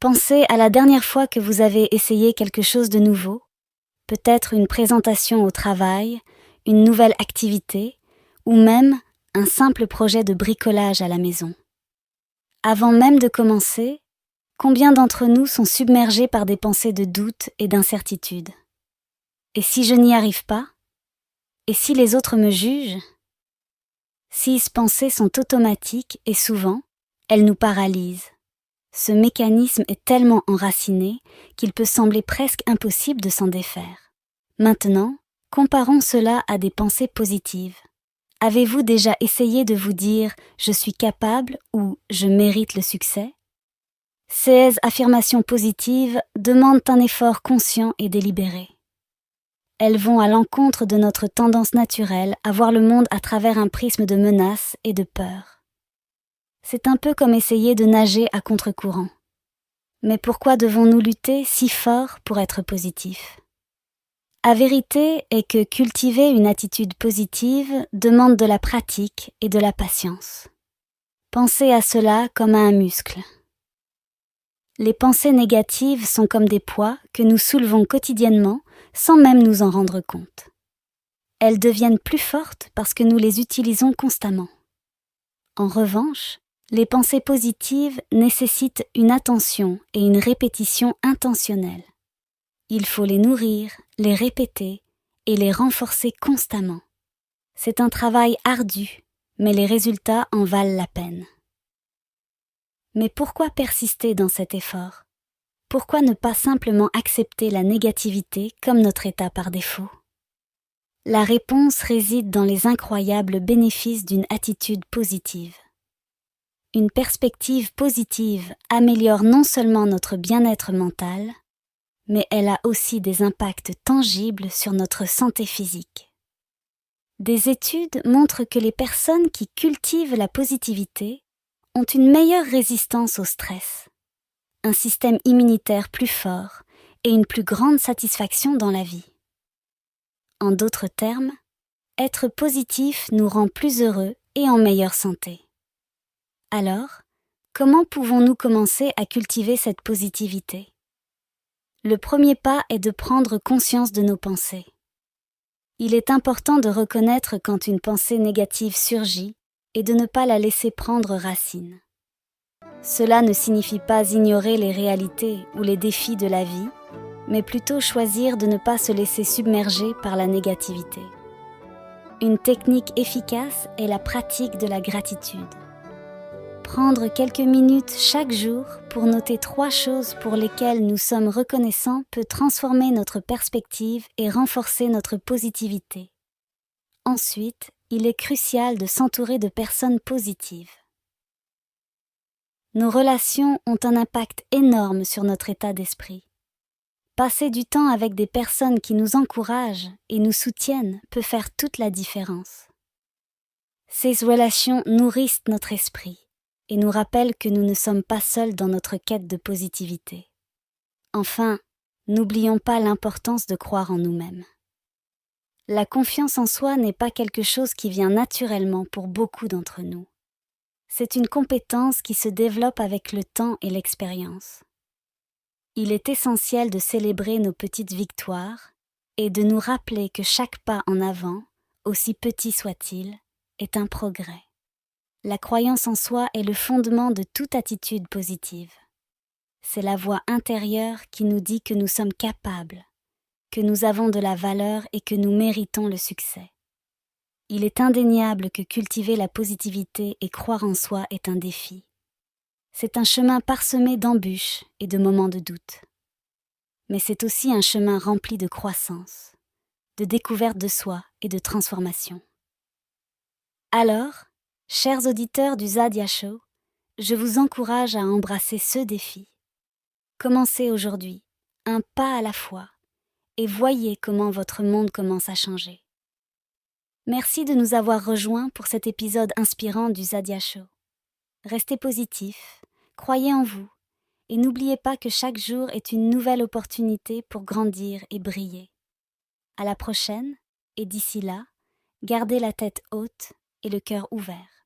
Pensez à la dernière fois que vous avez essayé quelque chose de nouveau, peut-être une présentation au travail, une nouvelle activité, ou même un simple projet de bricolage à la maison. Avant même de commencer, combien d'entre nous sont submergés par des pensées de doute et d'incertitude? Et si je n'y arrive pas? Et si les autres me jugent? Ces pensées sont automatiques et souvent, elles nous paralysent. Ce mécanisme est tellement enraciné qu'il peut sembler presque impossible de s'en défaire. Maintenant, comparons cela à des pensées positives. Avez-vous déjà essayé de vous dire « je suis capable » ou « je mérite le succès » ? Ces affirmations positives demandent un effort conscient et délibéré. Elles vont à l'encontre de notre tendance naturelle à voir le monde à travers un prisme de menaces et de peur. C'est un peu comme essayer de nager à contre-courant. Mais pourquoi devons-nous lutter si fort pour être positifs ? La vérité est que cultiver une attitude positive demande de la pratique et de la patience. Pensez à cela comme à un muscle. Les pensées négatives sont comme des poids que nous soulevons quotidiennement sans même nous en rendre compte. Elles deviennent plus fortes parce que nous les utilisons constamment. En revanche, les pensées positives nécessitent une attention et une répétition intentionnelle. Il faut les nourrir, les répéter et les renforcer constamment. C'est un travail ardu, mais les résultats en valent la peine. Mais pourquoi persister dans cet effort ? Pourquoi ne pas simplement accepter la négativité comme notre état par défaut ? La réponse réside dans les incroyables bénéfices d'une attitude positive. Une perspective positive améliore non seulement notre bien-être mental, mais elle a aussi des impacts tangibles sur notre santé physique. Des études montrent que les personnes qui cultivent la positivité ont une meilleure résistance au stress, un système immunitaire plus fort et une plus grande satisfaction dans la vie. En d'autres termes, être positif nous rend plus heureux et en meilleure santé. Alors, comment pouvons-nous commencer à cultiver cette positivité ? Le premier pas est de prendre conscience de nos pensées. Il est important de reconnaître quand une pensée négative surgit et de ne pas la laisser prendre racine. Cela ne signifie pas ignorer les réalités ou les défis de la vie, mais plutôt choisir de ne pas se laisser submerger par la négativité. Une technique efficace est la pratique de la gratitude. Prendre quelques minutes chaque jour pour noter 3 choses pour lesquelles nous sommes reconnaissants peut transformer notre perspective et renforcer notre positivité. Ensuite, il est crucial de s'entourer de personnes positives. Nos relations ont un impact énorme sur notre état d'esprit. Passer du temps avec des personnes qui nous encouragent et nous soutiennent peut faire toute la différence. Ces relations nourrissent notre esprit et nous rappellent que nous ne sommes pas seuls dans notre quête de positivité. Enfin, n'oublions pas l'importance de croire en nous-mêmes. La confiance en soi n'est pas quelque chose qui vient naturellement pour beaucoup d'entre nous. C'est une compétence qui se développe avec le temps et l'expérience. Il est essentiel de célébrer nos petites victoires et de nous rappeler que chaque pas en avant, aussi petit soit-il, est un progrès. La croyance en soi est le fondement de toute attitude positive. C'est la voix intérieure qui nous dit que nous sommes capables, que nous avons de la valeur et que nous méritons le succès. Il est indéniable que cultiver la positivité et croire en soi est un défi. C'est un chemin parsemé d'embûches et de moments de doute. Mais c'est aussi un chemin rempli de croissance, de découverte de soi et de transformation. Alors, chers auditeurs du Zadia Show, je vous encourage à embrasser ce défi. Commencez aujourd'hui, un pas à la fois, et voyez comment votre monde commence à changer. Merci de nous avoir rejoints pour cet épisode inspirant du Zadia Show. Restez positifs, croyez en vous, et n'oubliez pas que chaque jour est une nouvelle opportunité pour grandir et briller. À la prochaine, et d'ici là, gardez la tête haute et le cœur ouvert.